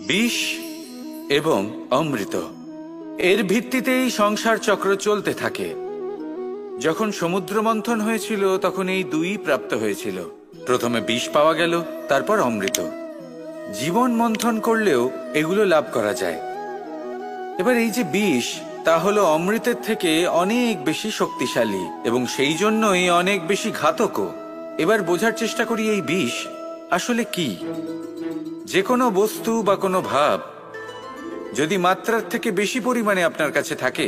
বিষ এবং অমৃত, এর ভিত্তিতেই সংসার চক্র চলতে থাকে। যখন সমুদ্র মন্থন হয়েছিল তখন এই দুই প্রাপ্ত হয়েছিল। প্রথমে বিষ পাওয়া গেল, তারপর অমৃত। জীবন মন্থন করলেও এগুলো লাভ করা যায়। এবার এই যে বিষ, তা হলো অমৃতের থেকে অনেক বেশি শক্তিশালী এবং সেই জন্যই অনেক বেশি ঘাতকও। এবার বোঝার চেষ্টা করি এই বিষ আসলে কি। যে কোনো বস্তু বা কোনো ভাব যদি মাত্রার থেকে বেশি পরিমাণে আপনার কাছে থাকে,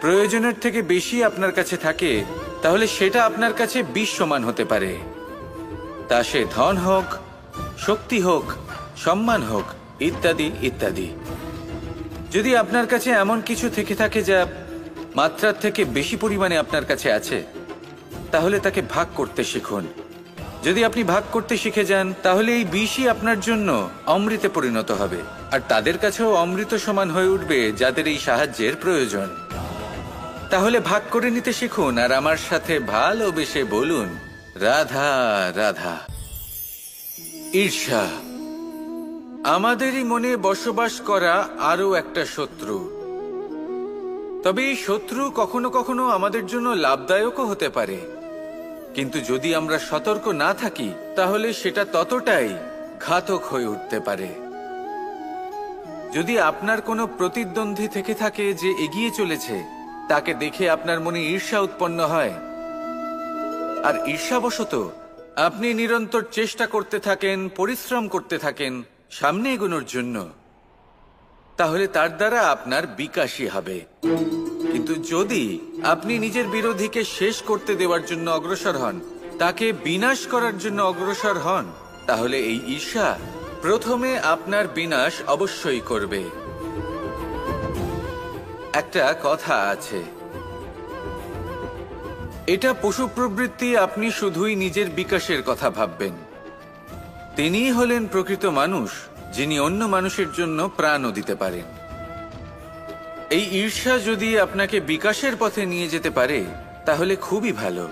প্রয়োজনের থেকে বেশি আপনার কাছে থাকে, তাহলে সেটা আপনার কাছে বিষ সমান হতে পারে। তা সে ধন হোক, শক্তি হোক, সম্মান হোক, ইত্যাদি ইত্যাদি। যদি আপনার কাছে এমন কিছু থেকে থাকে যা মাত্রার থেকে বেশি পরিমাণে আপনার কাছে আছে, তাহলে তাকে ভাগ করতে শিখুন। যদি আপনি ভাগ করতে শিখে যান, তাহলে এই বিষই আপনার জন্য অমৃতে পরিণত হবে, আর তাদের কাছেও অমৃত সমান হয়ে উঠবে যাদের এই সাহায্যের প্রয়োজন। তাহলে ভাগ করে নিতে শিখুন আর আমার সাথে ভালোবেসে বলুন, রাধা রাধা। ঈর্ষা আমাদেরই মনে বসবাস করা আরো একটা শত্রু। তবে এই শত্রু কখনো কখনো আমাদের জন্য লাভদায়কও হতে পারে, কিন্তু যদি আমরা সতর্ক না থাকি তাহলে সেটা ততটাই ঘাতক হয়ে উঠতে পারে। যদি আপনার কোনো প্রতিদ্বন্দ্বী থেকে থাকে যে এগিয়ে চলেছে, তাকে দেখে আপনার মনে ঈর্ষা উৎপন্ন হয়, আর ঈর্ষাবশত আপনি নিরন্তর চেষ্টা করতে থাকেন, পরিশ্রম করতে থাকেন সামনে এগোনোর জন্য, তাহলে তার দ্বারা আপনার বিকাশই হবে। কিন্তু যদি আপনি নিজের বিরোধীকে শেষ করতে দেওয়ার জন্য অগ্রসর হন, তাকে বিনাশ করার জন্য অগ্রসর হন, তাহলে এই ঈর্ষা প্রথমে আপনার বিনাশ অবশ্যই করবে। একটা কথা আছে, এটা পশু প্রবৃত্তি, আপনি শুধুই নিজের বিকাশের কথা ভাববেন। তিনিই হলেন প্রকৃত মানুষ, যিনি অন্য মানুষের জন্য প্রাণও দিতে পারেন। এই ঈর্ষা যদি আপনাকে বিকাশের পথে নিয়ে যেতে পারে তাহলে খুবই ভালো।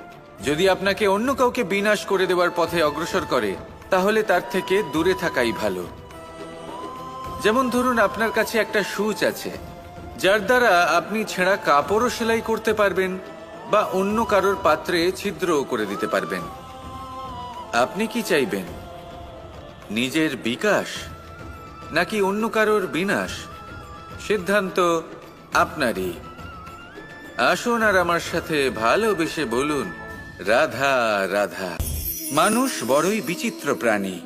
যদি আপনাকে অন্য কাউকে বিনাশ করে দেওয়ার পথে অগ্রসর করে, তাহলে তার থেকে দূরে থাকাই ভালো। যেমন ধরুন, আপনার কাছে একটা সূচ আছে, যার দ্বারা আপনি ছেঁড়া কাপড়ও সেলাই করতে পারবেন বা অন্য কারোর পাত্রে ছিদ্রও করে দিতে পারবেন। আপনি কি চাইবেন, নিজের বিকাশ নাকি অন্য কারোর বিনাশ? সিদ্ধান্ত আপনারই। আসুন আর আমার সাথে ভালোবেসে বলুন, রাধা রাধা। মানুষ বড়ই বিচিত্র প্রাণী।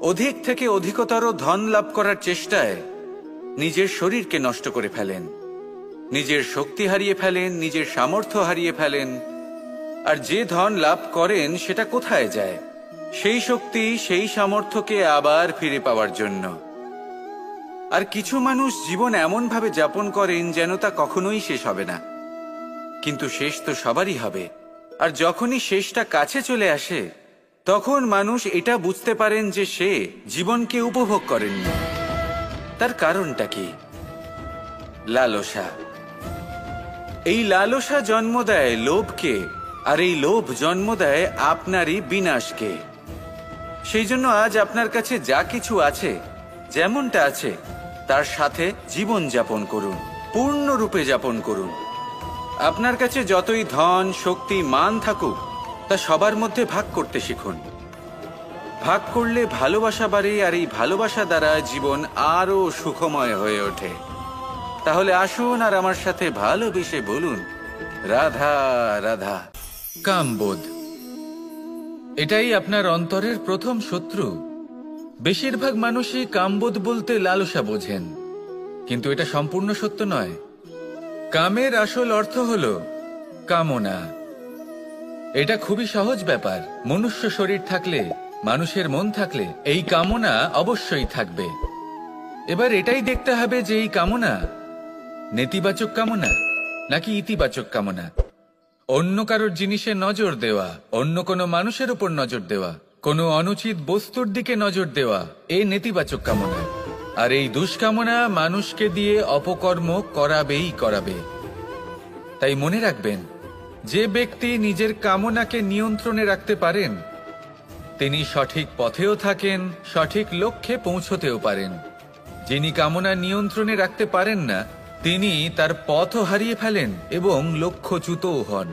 অধিক থেকে অধিকতর ধন লাভ করার চেষ্টায় নিজের শরীরকে নষ্ট করে ফেলেন, নিজের শক্তি হারিয়ে ফেলেন, নিজের সামর্থ্য হারিয়ে ফেলেন। আর যে ধন লাভ করেন সেটা কোথায় যায়? সেই শক্তি, সেই সামর্থ্যকে আবার ফিরে পাওয়ার জন্য। আর কিছু মানুষ জীবন এমন ভাবে যাপন করেন যেন তা কখনোই শেষ হবে না, কিন্তু শেষ তো সবারই হবে। আর যখনই শেষটা কাছে চলে আসে, তখন মানুষ এটা বুঝতে পারেন যে সে জীবনকে উপভোগ করেননি। তার কারণটা কি? লালসা। এই লালসা জন্ম দেয় লোভকে, আর এই লোভ জন্ম দেয় আপনারই বিনাশকে। সেই জন্য আজ আপনার কাছে যা কিছু আছে, যেমনটা আছে, তার সাথে জীবন যাপন করুন, পূর্ণরূপে যাপন করুন। আপনার কাছে যতই ধন, শক্তি, মান থাকুক, তা সবার মধ্যে ভাগ করতে শিখুন। ভাগ করলে ভালোবাসা বাড়ে, আর এই ভালোবাসা দ্বারা জীবন আরো সুখময় হয়ে ওঠে। তাহলে আসুন আর আমার সাথে ভালোবেসে বলুন, রাধা রাধা। কামবোধ, এটাই আপনার অন্তরের প্রথম শত্রু। বেশিরভাগ মানুষই কামবোধ বলতে লালসা বোঝেন, কিন্তু এটা সম্পূর্ণ সত্য নয়। কামের আসল অর্থ হল কামনা। এটা খুবই সহজ ব্যাপার। মনুষ্য শরীর থাকলে, মানুষের মন থাকলে এই কামনা অবশ্যই থাকবে। এবার এটাই দেখতে হবে যে এই কামনা নেতিবাচক কামনা নাকি ইতিবাচক কামনা। অন্য কারোর জিনিসে নজর দেওয়া, অন্য কোনো মানুষের উপর নজর দেওয়া, কোনো অনুচিত বস্তুর দিকে নজর দেওয়া, এই নেতিবাচক কামনা। আর এই দুষ্কামনা মানুষকে দিয়ে অপকর্ম করাবেই করাবে। তাই মনে রাখবেন, যে ব্যক্তি নিজের কামনাকে নিয়ন্ত্রণে রাখতে পারেন, তিনি সঠিক পথেও থাকেন, সঠিক লক্ষ্যে পৌঁছতেও পারেন। যিনি কামনা নিয়ন্ত্রণে রাখতে পারেন না, তিনি তার পথও হারিয়ে ফেলেন এবং লক্ষ্যচ্যুতও হন।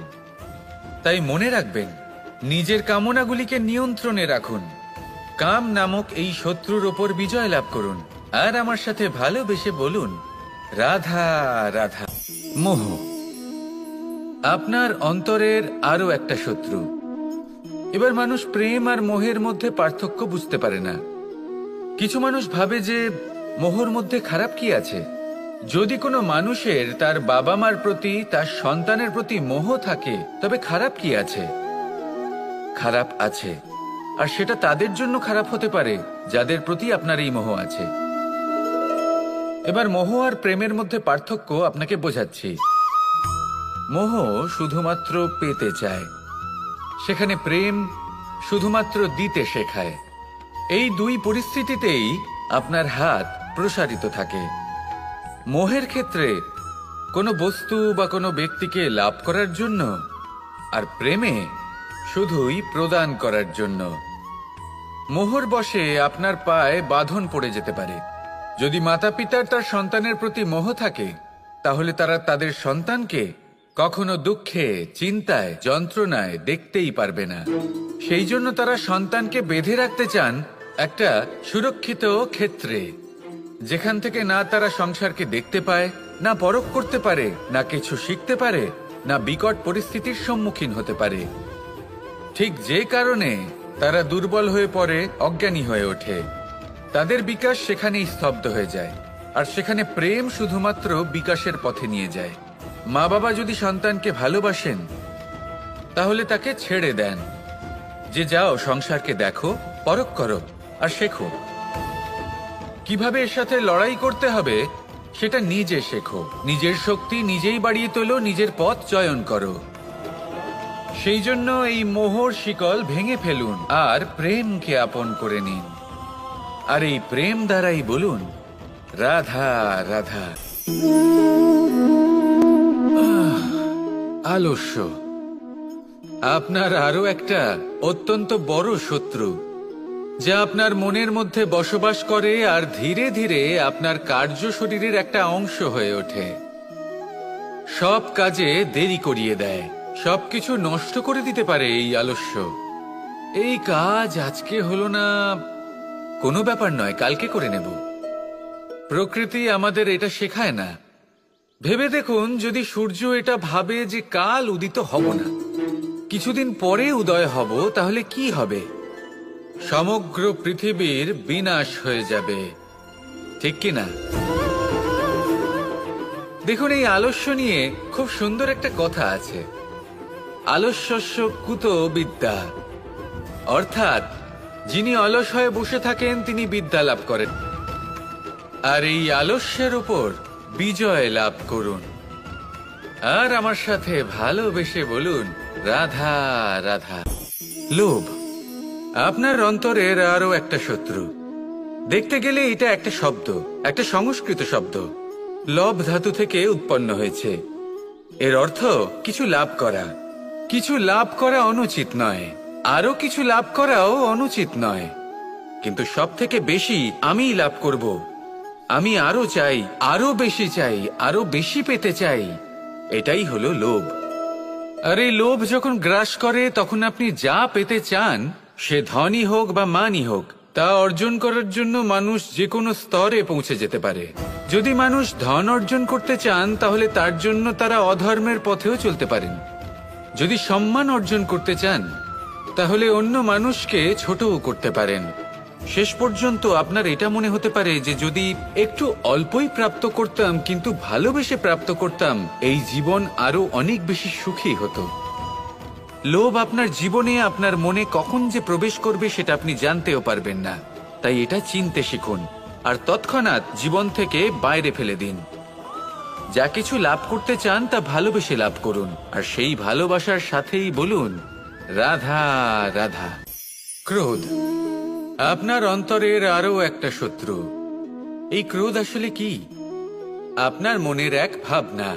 তাই মনে রাখবেন, নিজের কামনাগুলিকে নিয়ন্ত্রণে রাখুন। কাম নামক এই শত্রুর ওপর বিজয় লাভ করুন। আর আমার সাথে ভালোবেসে বলুন, রাধা রাধা। মোহ আপনার অন্তরের আরো একটা শত্রু। এবার মানুষ প্রেম আর মোহের মধ্যে পার্থক্য বুঝতে পারে না। কিছু মানুষ ভাবে যে মোহর মধ্যে খারাপ কি আছে। যদি কোনো মানুষের তার বাবা মার প্রতি, তার সন্তানের প্রতি মোহ থাকে, তবে খারাপ কি আছে? খারাপ আছে, আর সেটা তাদের জন্য খারাপ হতে পারে যাদের প্রতি আপনার এই মোহ আছে। এবার মোহ আর প্রেমের মধ্যে পার্থক্য আপনাকে বোঝাচ্ছি। মোহ শুধুমাত্র পেতে চায়, সেখানে প্রেম শুধুমাত্র দিতে শেখায়। এই দুই পরিস্থিতিতেই আপনার হাত প্রসারিত থাকে। মোহের ক্ষেত্রে কোনো বস্তু বা কোনো ব্যক্তিকে লাভ করার জন্য, আর প্রেমে শুধুই প্রদান করার জন্য। মোহর বশে আপনার পায়ে বাঁধন পড়ে যেতে পারে। যদি মাতা পিতার তার সন্তানের প্রতি মোহ থাকে, তাহলে তারা তাদের সন্তানকে কখনো দুঃখে, চিন্তায়, যন্ত্রণায় দেখতেই পারবে না। সেই জন্য তারা সন্তানকে বেঁধে রাখতে চান একটা সুরক্ষিত ক্ষেত্রে, যেখান থেকে না তারা সংসারকে দেখতে পায়, না পরখ করতে পারে, না কিছু শিখতে পারে, না বিকট পরিস্থিতির সম্মুখীন হতে পারে। ঠিক যে কারণে তারা দুর্বল হয়ে পড়ে, অজ্ঞানী হয়ে ওঠে। তাদের বিকাশ সেখানেই স্তব্ধ হয়ে যায়, আর সেখানে প্রেম শুধুমাত্র বিকাশের পথে নিয়ে যায়। মা বাবা যদি সন্তানকে ভালোবাসেন, তাহলে তাকে ছেড়ে দেন যে যাও সংসারকে দেখো, পরখ করো আর শেখো। কিভাবে এর সাথে লড়াই করতে হবে সেটা নিজে শেখো। নিজের শক্তি নিজেই বাড়িয়ে তোলো, নিজের পথ চয়ন করো। সেই জন্য এই মোহর শিকল ভেঙে ফেলুন আর প্রেমকে আপন করে নিন। আর এই প্রেম দ্বারাই বলুন, রাধা রাধা। আলস্য আপনার আরো একটা অত্যন্ত বড় শত্রু, যা আপনার মনের মধ্যে বসবাস করে আর ধীরে ধীরে আপনার কার্য শরীরের একটা অংশ হয়ে ওঠে। সব কাজে দেরি করিয়ে দেয়, সবকিছু নষ্ট করে দিতে পারে এই আলস্য। এই কাজ আজকে হলো না, কোনো ব্যাপার নয়, কালকে করে নেব। প্রকৃতি আমাদের এটা শেখায় না। ভেবে দেখুন, যদি সূর্য এটা ভাবে যে কাল উদিত হব না, কিছুদিন পরে উদয় হব, তাহলে কি হবে? সমগ্র পৃথিবীর বিনাশ হয়ে যাবে, ঠিক কি না? দেখুন, এই আলস্য নিয়ে খুব সুন্দর একটা কথা আছে, আলস্যস্য কুত বিদ্যা। অর্থাৎ যিনি অলস হয়ে বসে থাকেন তিনি বিদ্যা লাভ করেন। আর এই আলস্যের উপর বিজয় লাভ করুন। আর আমার সাথে ভালোবেসে বলুন, রাধা রাধা। লোভ আপনার অন্তরের আরো একটা শত্রু। দেখতে গেলে এটা একটা শব্দ, একটা সংস্কৃত শব্দ, লব ধাতু থেকে উৎপন্ন হয়েছে। এর অর্থ কিছু লাভ করা। কিছু লাভ করা অনুচিত নয়, আরো কিছু লাভ করাও অনুচিত নয়, কিন্তু সব থেকে বেশি আমি লাভ করব, আমি আরো চাই, আরো বেশি চাই, আরো বেশি পেতে চাই, এটাই হলো লোভ। আর এই লোভ যখন গ্রাস করে, তখন আপনি যা পেতে চান, সে ধনই হোক বা মানই হোক, তা অর্জন করার জন্য মানুষ যে কোনো স্তরে পৌঁছে যেতে পারে। যদি মানুষ ধন অর্জন করতে চান, তাহলে তার জন্য তারা অধর্মের পথেও চলতে পারেন। যদি সম্মান অর্জন করতে চান, তাহলে অন্য মানুষকে ছোটও করতে পারেন। শেষ পর্যন্ত আপনার এটা মনে হতে পারে যে যদি একটু অল্পই প্রাপ্ত করতাম, কিন্তু ভালোবেসে প্রাপ্ত করতাম, এই জীবন আরো অনেক বেশি সুখী হতো। লোভ আপনার জীবনে, আপনার মনে কখন যে প্রবেশ করবে সেটা আপনি জানতেও পারবেন না। তাই এটা চিনতে শিখুন আর তৎক্ষণাৎ জীবন থেকে বাইরে ফেলে দিন। যা কিছু লাভ করতে চান তা ভালোবেসে লাভ করুন, আর সেই ভালোবাসার সাথেই বলুন, রাধা রাধা। ক্রোধ আপনার অন্তরের আরো একটা শত্রু। এই ক্রোধ আসলে কি? আপনার মনের এক ভাবনা,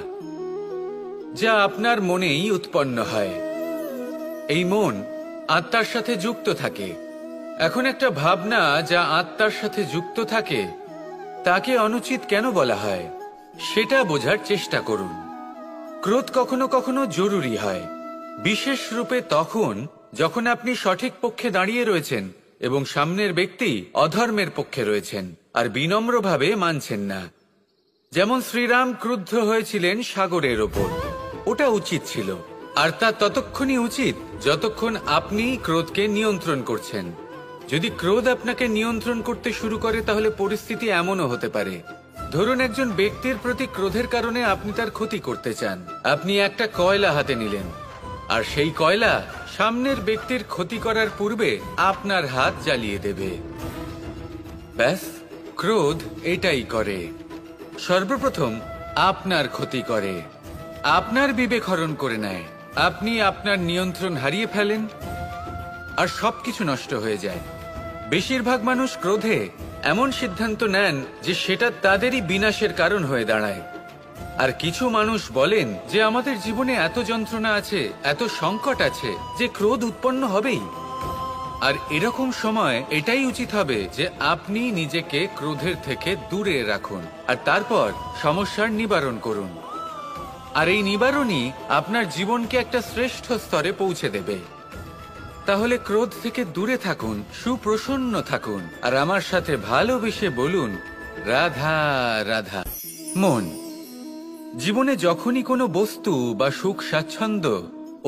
যা আপনার মনেই উৎপন্ন হয়। এই মন আত্মার সাথে যুক্ত থাকে। এখন একটা ভাবনা যা আত্মার সাথে যুক্ত থাকে, তাকে অনুচিত কেন বলা হয় সেটা বোঝার চেষ্টা করুন। ক্রোধ কখনো কখনো জরুরি হয়, বিশেষ রূপে তখন যখন আপনি সঠিক পক্ষে দাঁড়িয়ে রয়েছেন এবং সামনের ব্যক্তি অধর্মের পক্ষে রয়েছেন আর বিনম্রভাবে মানছেন না। যেমন শ্রীরাম ক্রুদ্ধ হয়েছিলেন সাগরের ওপর, ওটা উচিত ছিল, আর তা ততক্ষণই উচিত যতক্ষণ আপনি ক্রোধকে নিয়ন্ত্রণ করছেন। যদি ক্রোধ আপনাকে নিয়ন্ত্রণ করতে শুরু করে তাহলে পরিস্থিতি এমনও হতে পারে, ধরুন একজন ব্যক্তির প্রতি ক্রোধের কারণে আপনি তার ক্ষতি করতে চান। আপনি একটা কয়লা হাতে নিলেন আর সেই কয়লা সামনের ব্যক্তির ক্ষতি করার পূর্বে আপনার হাত জ্বালিয়ে দেবে। ব্যাস, ক্রোধ এটাই করে, সর্বপ্রথম আপনার ক্ষতি করে, আপনার বিবেক হরণ করে নেয়, আপনি আপনার নিয়ন্ত্রণ হারিয়ে ফেলেন আর সবকিছু নষ্ট হয়ে যায়। বেশিরভাগ মানুষ ক্রোধে এমন সিদ্ধান্ত নেন যে সেটা তাদেরই বিনাশের কারণ হয়ে দাঁড়ায়। আর কিছু মানুষ বলেন যে আমাদের জীবনে এত যন্ত্রণা আছে, এত সংকট আছে যে ক্রোধ উৎপন্ন হবেই। আর এরকম সময় এটাই উচিত হবে যে আপনি নিজেকে ক্রোধের থেকে দূরে রাখুন আর তারপর সমস্যার নিবারণ করুন। আর এই নিবারণই আপনার জীবনকে একটা শ্রেষ্ঠ স্তরে পৌঁছে দেবে। তাহলে ক্রোধ থেকে দূরে থাকুন, সুপ্রসন্ন থাকুন আর আমার সাথে ভালোবেসে বলুন রাধা রাধা। মন, জীবনে যখনই কোনো বস্তু বা সুখ স্বাচ্ছন্দ্য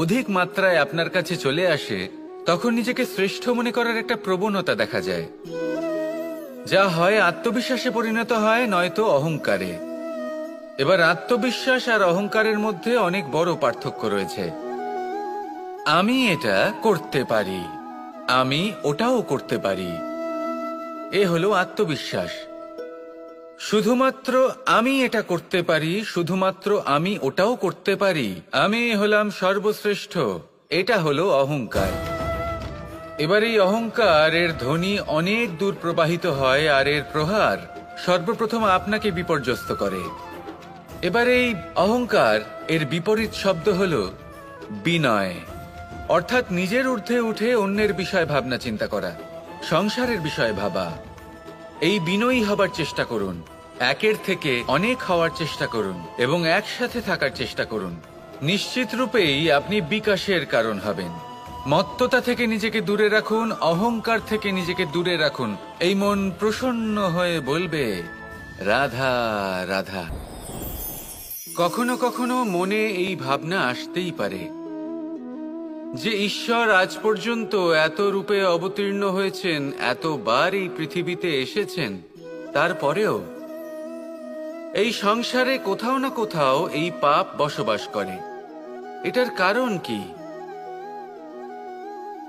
অধিক মাত্রায় আপনার কাছে চলে আসে তখন নিজেকে শ্রেষ্ঠ মনে করার একটা প্রবণতা দেখা যায়, যা হয় আত্মবিশ্বাসে পরিণত হয় নয়তো অহংকারে। এবার আত্মবিশ্বাস আর অহংকারের মধ্যে অনেক বড় পার্থক্য রয়েছে। আমি এটা করতে পারি, আমি ওটাও করতে পারি, এ হলো আত্মবিশ্বাস। শুধুমাত্র আমি এটা করতে পারি, শুধুমাত্র আমি ওটাও করতে পারি, আমি হলাম সর্বশ্রেষ্ঠ, এটা হলো অহংকার। এবার এই অহংকার এর ধ্বনি অনেক দূর প্রবাহিত হয় আর এর প্রহার সর্বপ্রথম আপনাকে বিপর্যস্ত করে। এবার এই অহংকার এর বিপরীত শব্দ হলো বিনয়, অর্থাৎ নিজের ঊর্ধ্বে উঠে অন্যের বিষয়ে ভাবনা চিন্তা করা, সংসারের বিষয়ে ভাবা। এই বিনয়ী হবার চেষ্টা করুন, একের থেকে অনেক হওয়ার চেষ্টা করুন এবং একসাথে থাকার চেষ্টা করুন। নিশ্চিত রূপেই আপনি বিকাশের কারণ হবেন। মত্ততা থেকে নিজেকে দূরে রাখুন, অহংকার থেকে নিজেকে দূরে রাখুন। এই মন প্রসন্ন হয়ে বলবে রাধা রাধা। কখনো কখনো মনে এই ভাবনা আসতেই পারে যে ঈশ্বর আজ পর্যন্ত এত রূপে অবতীর্ণ হয়েছেন, এতবার এই পৃথিবীতে এসেছেন, তারপরেও এই সংসারে কোথাও না কোথাও এই পাপ বসবাস করে। এটার কারণ কি?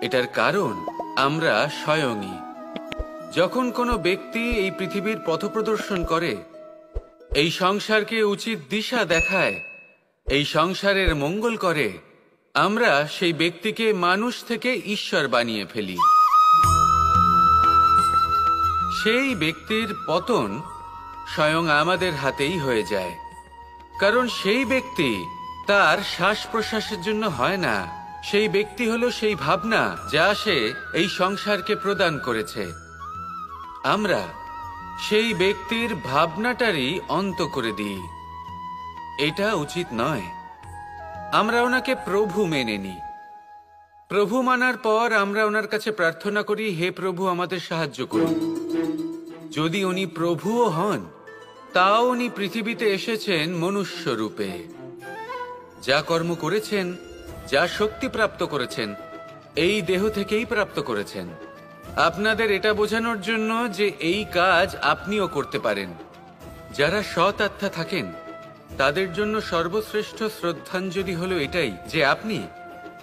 এটার কারণ আমরা স্বয়ংই। যখন কোনো ব্যক্তি এই পৃথিবীর পথপ্রদর্শন করে, এই সংসারকে উচিত দিশা দেখায়, এই সংসারের মঙ্গল করে, আমরা সেই ব্যক্তিকে মানুষ থেকে ঈশ্বর বানিয়ে ফেলি। সেই ব্যক্তির পতন স্বয়ং আমাদের হাতেই হয়ে যায়, কারণ সেই ব্যক্তি তার শ্বাস প্রশ্বাসের জন্য হয় না। সেই ব্যক্তি হলো সেই ভাবনা যা সে এই সংসারকে প্রদান করেছে। আমরা সেই ব্যক্তির ভাবনাটারই অন্ত করে দিই, এটা উচিত নয়। আমরা ওনাকে প্রভু মেনে নিই। প্রভু মানার পর আমরা ওনার কাছে প্রার্থনা করি, হে প্রভু আমাদের সাহায্য করুন। যদি উনি প্রভুও হন, তাও উনি পৃথিবীতে এসেছেন মনুষ্য রূপে। যা কর্ম করেছেন, যা শক্তি প্রাপ্ত করেছেন, এই দেহ থেকেই প্রাপ্ত করেছেন। আপনাদের এটা বোঝানোর জন্য যে এই কাজ আপনিও করতে পারেন। যারা সৎ আত্মা থাকেন তাদের জন্য সর্বশ্রেষ্ঠ শ্রদ্ধাঞ্জলি হলো এটাই যে আপনি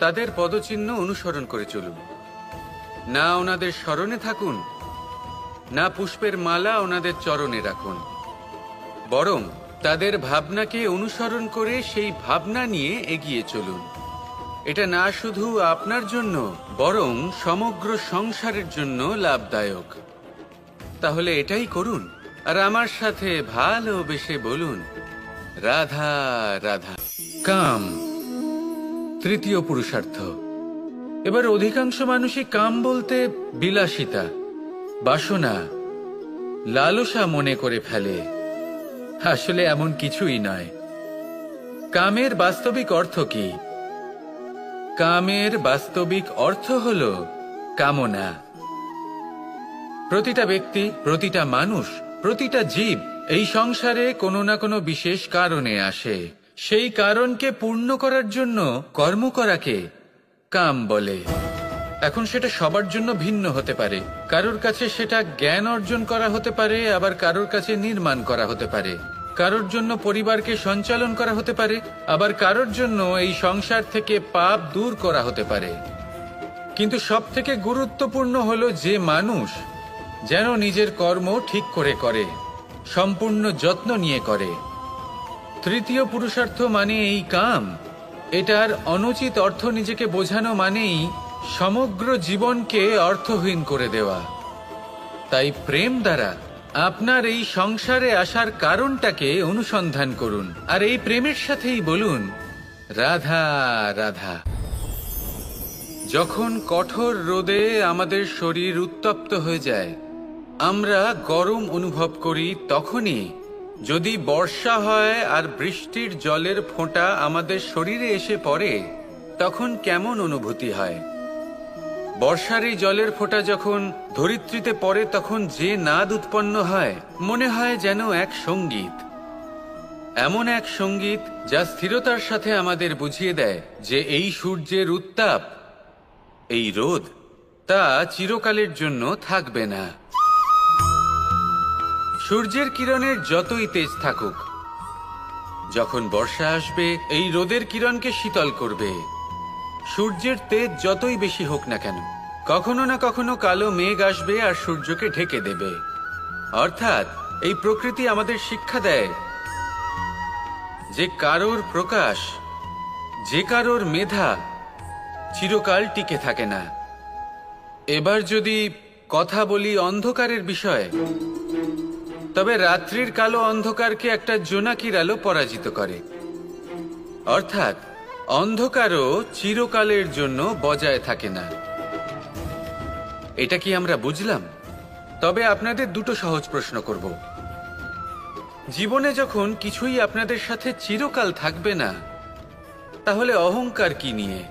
তাদের পদচিহ্ন অনুসরণ করে চলুন। না ওনাদের স্মরণে থাকুন, না পুষ্পের মালা ওনাদের চরণে রাখুন, বরং তাদের ভাবনাকে অনুসরণ করে সেই ভাবনা নিয়ে এগিয়ে চলুন। এটা না শুধু আপনার জন্য বরং সমগ্র সংসারের জন্য লাভদায়ক। তাহলে এটাই করুন আর আমার সাথে ভালোবেসে বলুন রাধা রাধা। কাম তৃতীয় পুরুষার্থ। এবার অধিকাংশ মানুষই কাম বলতে বিলাসিতা, বাসনা, লালসা মনে করে ফেলে। আসলে এমন কিছুই নয়। কামের বাস্তবিক অর্থ কি? কামের বাস্তবিক অর্থ হল কামনা। প্রতিটা ব্যক্তি, প্রতিটা মানুষ, প্রতিটা জীব এই সংসারে কোনো না কোনো বিশেষ কারণে আসে। সেই কারণকে পূর্ণ করার জন্য কর্ম করাকে কাম বলে। এখন সেটা সবার জন্য ভিন্ন হতে পারে। কারোর কাছে সেটা জ্ঞান অর্জন করা হতে পারে, আবার কারোর কাছে নির্মাণ করা হতে পারে। কারোর জন্য পরিবারকে সঞ্চালন করা হতে পারে, আবার কারোর জন্য এই সংসার থেকে পাপ দূর করা হতে পারে। কিন্তু সব থেকে গুরুত্বপূর্ণ হলো যে মানুষ যেন নিজের কর্ম ঠিক করে করে, সম্পূর্ণ যত্ন নিয়ে করে। তৃতীয় পুরুষার্থ মানে এই কাম। এটার অনুচিত অর্থ নিজেকে বোঝানো মানেই সমগ্র জীবনকে অর্থহীন করে দেওয়া। তাই প্রেম দ্বারা আপনার এই সংসারে আসার কারণটাকে অনুসন্ধান করুন, আর এই প্রেমের সাথেই বলুন রাধা রাধা। যখন কঠোর রোদে আমাদের শরীর উত্তপ্ত হয়ে যায়, আমরা গরম অনুভব করি, তখনই যদি বর্ষা হয় আর বৃষ্টির জলের ফোঁটা আমাদের শরীরে এসে পড়ে, তখন কেমন অনুভূতি হয়? বর্ষার এই জলের ফোঁটা যখন ধরিত্রীতে পড়ে, তখন যে নাদ উৎপন্ন হয়, মনে হয় যেন এক সঙ্গীত। এমন এক সঙ্গীত যা স্থিরতার সাথে আমাদের বুঝিয়ে দেয় যে এই সূর্যের উত্তাপ, এই রোদ, তা চিরকালের জন্য থাকবে না। সূর্যের কিরণের যতই তেজ থাকুক, যখন বর্ষা আসবে এই রোদের কিরণকে শীতল করবে। সূর্যের তেজ যতই বেশি হোক না কেন, কখনো না কখনো কালো মেঘ আসবে আর সূর্যকে ঢেকে দেবে। অর্থাৎ এই প্রকৃতি আমাদের শিক্ষা দেয় যে কারোর প্রকাশ, যে কারোর মেধা চিরকাল টিকে থাকে না। এবার যদি কথা বলি অন্ধকারের বিষয়ে, তবে রাত্রির কালো অন্ধকারকে একটা জোনাকির আলো পরাজিত করে। অর্থাৎ অন্ধকারও চিরকালের জন্য বজায় থাকে না। এটা কি আমরা বুঝলাম? তবে আপনাদের দুটো সহজ প্রশ্ন করব। জীবনে যখন কিছুই আপনাদের সাথে চিরকাল থাকবে না, তাহলে অহংকার কি নিয়ে?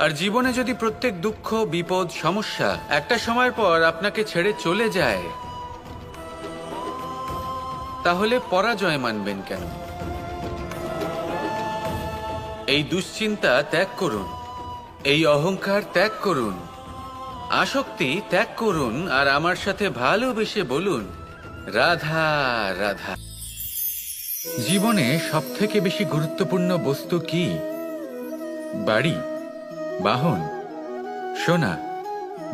আর জীবনে যদি প্রত্যেক দুঃখ, বিপদ, সমস্যা একটা সময়ের পর আপনাকে ছেড়ে চলে যায়, তাহলে পরাজয় মানবেন কেন? এই দুশ্চিন্তা ত্যাগ করুন, এই অহংকার ত্যাগ করুন, আসক্তি ত্যাগ করুন, আর আমার সাথে ভালোবেসে বলুন রাধা রাধা। জীবনে সবথেকে বেশি গুরুত্বপূর্ণ বস্তু কি? বাড়ি, বাহন, সোনা,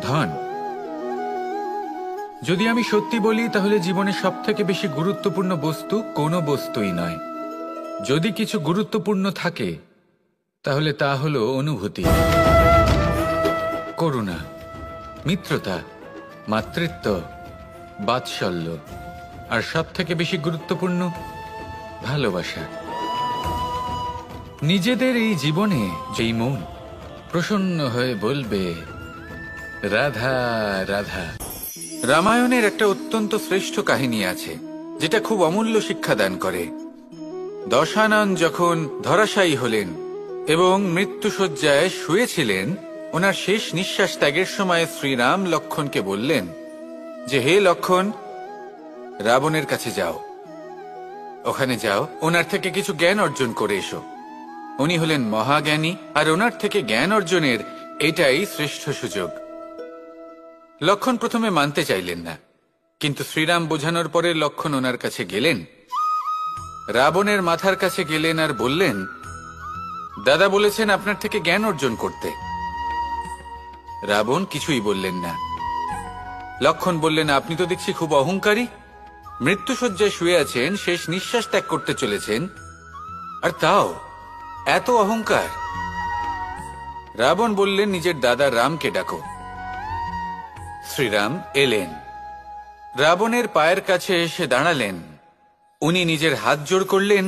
ধন। যদি আমি সত্যি বলি, তাহলে জীবনে সবথেকে বেশি গুরুত্বপূর্ণ বস্তু কোনো বস্তুই নয়। যদি কিছু গুরুত্বপূর্ণ থাকে, তাহলে তা হলো অনুভূতি, করুণা, মিত্রতা, মাতৃত্ব, বাৎসল্য, আর সবথেকে বেশি গুরুত্বপূর্ণ ভালোবাসা। নিজেদের এই জীবনে যেই মন প্রসন্ন হয়ে বলবে রাধা রাধা। রামায়ণের একটা অত্যন্ত শ্রেষ্ঠ কাহিনী আছে যেটা খুব অমূল্য শিক্ষা দান করে। দশানন যখন ধরাশায়ী হলেন এবং মৃত্যুশয্যায় শুয়েছিলেন, ওনার শেষ নিঃশ্বাস ত্যাগের সময় শ্রীরাম লক্ষ্মণকে বললেন যে হে লক্ষ্মণ, রাবণের কাছে যাও, ওখানে যাও, ওনার থেকে কিছু জ্ঞান অর্জন করে এসো। উনি হলেন মহাজ্ঞানী, আর ওনার থেকে জ্ঞান অর্জনের এটাই শ্রেষ্ঠ সুযোগ। লক্ষ্মণ প্রথমে মানতে চাইলেন না, কিন্তু শ্রীরাম বোঝানোর পরে লক্ষ্মণ ওনার কাছে গেলেন, রাবণের মাথার কাছে গেলেন আর বললেন, দাদা বলেছেন আপনার থেকে জ্ঞান অর্জন করতে। রাবণ কিছুই বললেন না। লক্ষ্মণ বললেন, আপনি তো দেখছি খুব অহংকারী, মৃত্যুশয্যায় শুয়ে আছেন, শেষ নিঃশ্বাস ত্যাগ করতে চলেছেন, আর তাও এত অহংকার। রাবণ বললেন, নিজের দাদা রামকে ডাকো। শ্রীরাম এলেন, রাবণের পায়ের কাছে এসে দাঁড়ালেন। উনি নিজের হাত জোড় করলেন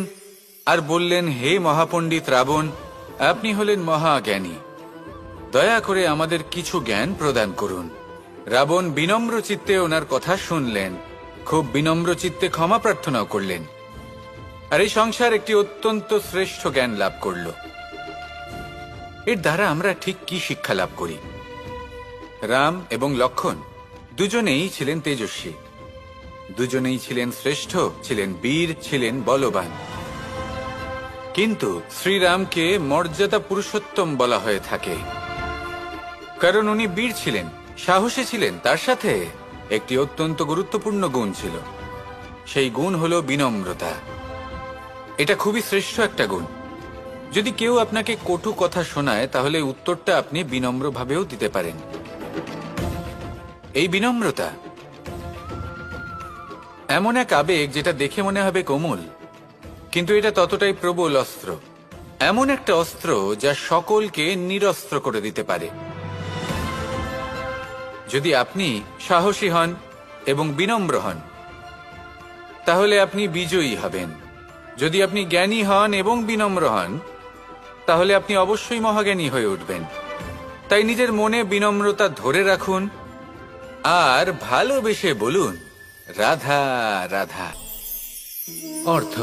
আর বললেন, হে মহাপণ্ডিত রাবণ, আপনি হলেন মহাজ্ঞানী, দয়া করে আমাদের কিছু জ্ঞান প্রদান করুন। রাবণ বিনম্র চিত্তে ওনার কথা শুনলেন খুব বিনম্র চিত্তে ক্ষমা প্রার্থনাও করলেন, আর এই সংসার একটি অত্যন্ত শ্রেষ্ঠ জ্ঞান লাভ করল। এর দ্বারা আমরা ঠিক কি শিক্ষা লাভ করি? রাম এবং লক্ষণ দুজনেই ছিলেন তেজস্বী, দুজনেই ছিলেন শ্রেষ্ঠ, ছিলেন বীর, ছিলেন বলবান। কিন্তু শ্রীরামকে মর্যাদা পুরুষোত্তম বলা হয়ে থাকে, কারণ উনি বীর ছিলেন, সাহসী ছিলেন। তার সাথে একটি অত্যন্ত গুরুত্বপূর্ণ গুণ ছিল, সেই গুণ হলো বিনম্রতা। এটা খুবই শ্রেষ্ঠ একটা গুণ। যদি কেউ আপনাকে কটু কথা শোনায়, তাহলে উত্তরটা আপনি বিনম্রভাবেও দিতে পারেন। এই বিনম্রতা এমন এক আবেগ যেটা দেখে মনে হবে কোমল, কিন্তু এটা ততটাই প্রবল অস্ত্র। এমন একটা অস্ত্র যা সকলকে নিরস্ত্র করে দিতে পারে। যদি আপনি সাহসী হন এবং বিনম্র হন, তাহলে আপনি বিজয়ী হবেন। যদি আপনি জ্ঞানী হন এবং বিনম্র হন, তাহলে আপনি অবশ্যই মহাজ্ঞানী হয়ে উঠবেন। তাই নিজের মনে বিনম্রতা ধরে রাখুন আর ভালোবেসে বলুন, রাধা রাধা। অর্থ,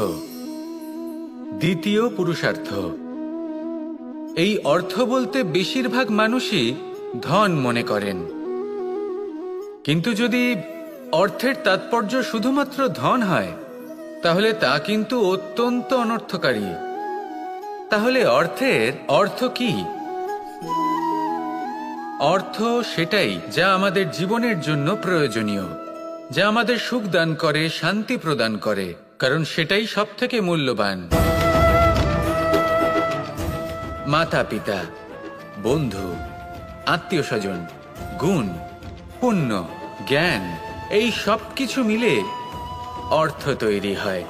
দ্বিতীয় পুরুষার্থ। এই অর্থ বলতে বেশিরভাগ মানুষই ধন মনে করেন, কিন্তু যদি অর্থের তাৎপর্য শুধুমাত্র ধন হয়, তাহলে তা কিন্তু অত্যন্ত অনর্থকারী। তাহলে অর্থের অর্থ কি? অর্থ সেটাই যা আমাদের জীবনের জন্য প্রয়োজনীয়, যা আমাদের সুখ দান করে, শান্তি প্রদান করে, কারণ সেটাই সবথেকে মূল্যবান। মাতা পিতা, বন্ধু, আত্মীয় স্বজন, গুণ, পুণ্য, জ্ঞান, এই সব কিছু মিলে অর্থ তৈরি হয়।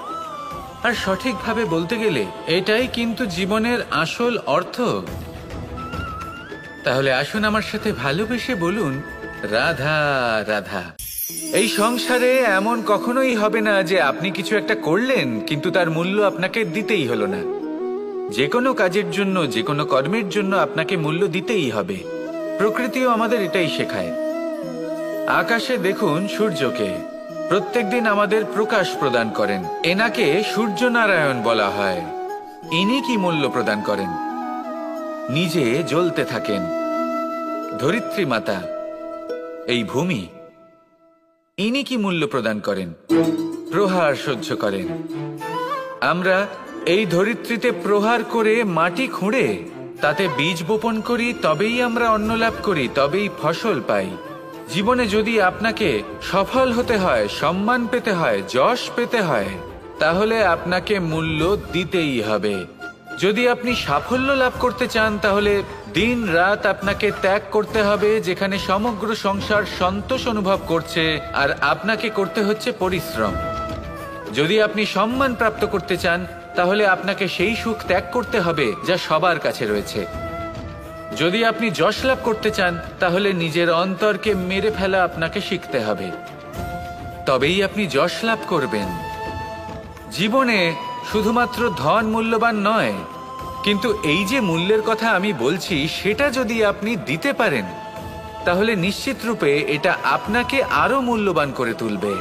আর সঠিকভাবে বলতে গেলে এটাই কিন্তু জীবনের আসল অর্থ। তাহলে আসুন আমার সাথে ভালোবেসে বলুন, রাধা রাধা। এই সংসারে এমন কখনোই হবে না যে আপনি কিছু একটা করলেন কিন্তু তার মূল্য আপনাকে দিতেই হলো না। যে কোনো কাজের জন্য, যে কোনো কর্মের জন্য আপনাকে মূল্য দিতেই হবে। প্রকৃতিও আমাদের এটাই শেখায়। আকাশে দেখুন সূর্যকে, প্রত্যেকদিন আমাদের প্রকাশ প্রদান করেন। এনাকে সূর্যনারায়ণ বলা হয়। ইনি কি মূল্য প্রদান করেন? নিজে জ্বলতে থাকেন। ধরিত্রী মাতা, এই ভূমি, ইনি কি মূল্য প্রদান করেন? প্রহার সহ্য করেন। আমরা এই ধরিত্রীতে প্রহার করে মাটি খুঁড়ে তাতে বীজ বপন করি, তবেই আমরা অন্ন লাভ করি, তবেই ফসল পাই। জীবনে যদি আপনাকে সফল হতে হয়, সম্মান পেতে হয়, যশ পেতে হয়, তাহলে আপনাকে মূল্য দিতেই হবে। যদি আপনি সাফল্য লাভ করতে চান, তাহলে দিন রাত আপনাকে ত্যাগ করতে হবে, যেখানে সমগ্র সংসার সন্তোষ অনুভব করছে, আর আপনাকে করতে হচ্ছে পরিশ্রম। যদি আপনি সম্মান প্রাপ্ত করতে চান, তাহলে আপনাকে সেই সুখ ত্যাগ করতে হবে যা সবার কাছে রয়েছে। যদি আপনি যশ লাভ করতে চান, তাহলে নিজের অন্তরকে মেরে ফেলা আপনাকে শিখতে হবে, তবেই আপনি যশ লাভ করবেন। জীবনে শুধুমাত্র ধন মূল্যবান নয়, কিন্তু এই যে মূল্যের কথা আমি বলছি, সেটা যদি আপনি দিতে পারেন, তাহলে নিশ্চিত রূপে এটা আপনাকে আরো মূল্যবান করে তুলবে,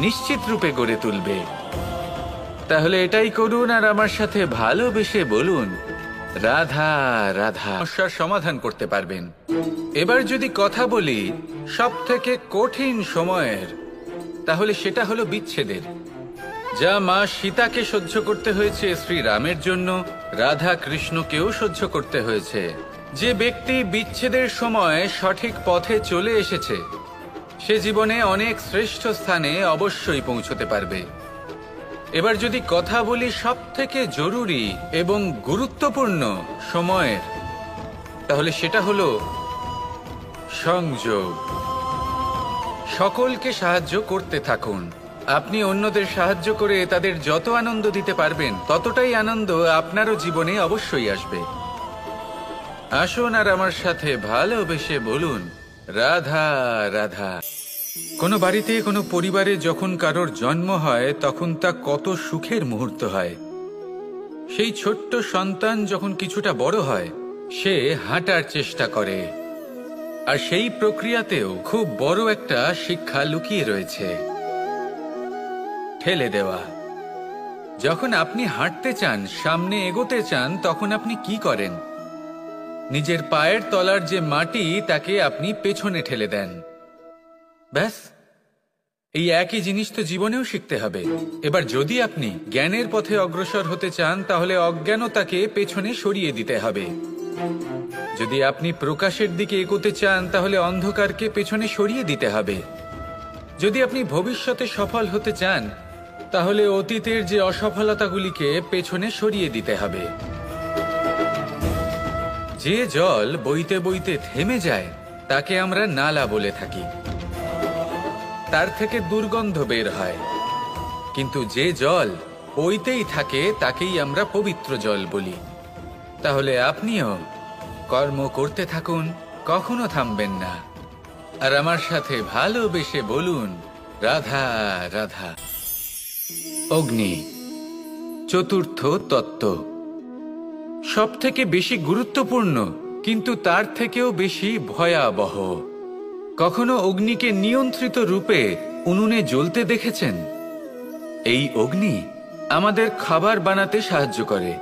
নিশ্চিত রূপে গড়ে তুলবে। তাহলে এটাই করুন আর আমার সাথে ভালোবেসে বলুন, রাধা রাধা। সমস্যার সমাধান করতে পারবেন। এবার যদি কথা বলি সবথেকে কঠিন সময়ের, তাহলে সেটা হলো বিচ্ছেদের। যা মা সীতাকে সহ্য করতে হয়েছে শ্রীরামের জন্য, রাধা কৃষ্ণকেও সহ্য করতে হয়েছে। যে ব্যক্তি বিচ্ছেদের সময় সঠিক পথে চলে এসেছে, সে জীবনে অনেক শ্রেষ্ঠ স্থানে অবশ্যই পৌঁছতে পারবে। এবার যদি কথা বলি সবথেকে জরুরি এবং গুরুত্বপূর্ণ সময়ের, তাহলে সেটা হলো সংযোগ। সকলকে সাহায্য করতে থাকুন। আপনি অন্যদের সাহায্য করে তাদের যত আনন্দ দিতে পারবেন, ততটাই আনন্দ আপনারও জীবনে অবশ্যই আসবে। আসুন আর আমার সাথে ভালোবেসে বলুন, রাধা রাধা। কোনো বাড়িতে, কোনো পরিবারে যখন কারোর জন্ম হয়, তখন তা কত সুখের মুহূর্ত হয়। সেই ছোট্ট সন্তান যখন কিছুটা বড় হয়, সে হাঁটার চেষ্টা করে, আর সেই প্রক্রিয়াতেও খুব বড় একটা শিক্ষা লুকিয়ে রয়েছে। ঠেলে দেওয়া। যখন আপনি হাঁটতে চান, সামনে এগোতে চান, তখন আপনি কি করেন? নিজের পায়ের তলার যে মাটি তাকে আপনি পেছনে ঠেলে দেন। ব্যাস, এই একই জিনিস তো জীবনেও শিখতে হবে। এবার যদি আপনি জ্ঞানের পথে অগ্রসর হতে চান, তাহলে অজ্ঞানতাকে পেছনে সরিয়ে দিতে হবে। যদি আপনি প্রকাশের দিকে এগোতে চান, তাহলে অন্ধকারকে পেছনে সরিয়ে দিতে হবে। যদি আপনি ভবিষ্যতে সফল হতে চান, তাহলে অতীতের যে অসফলতাগুলিকে পেছনে সরিয়ে দিতে হবে। যে জল বইতে বইতে থেমে যায় তাকে আমরা নালা বলে থাকি, তার থেকে দুর্গন্ধ বের হয়। কিন্তু যে জল বইতেই থাকে তাকেই আমরা পবিত্র জল বলি। তাহলে আপনিও কর্ম করতে থাকুন, কখনো থামবেন না। আর আমার সাথে ভালোবেসে বলুন, রাধা রাধা। অগ্নি চতুর্থ তত্ত্ব, সব থেকে বেশি গুরুত্বপূর্ণ, কিন্তু তার থেকেও বেশি ভয়াবহ। কখনো অগ্নিকে নিয়ন্ত্রিত রূপে উনুনে জ্বলতে দেখেছেন? এই অগ্নি আমাদের খাবার বানাতে সাহায্য করে,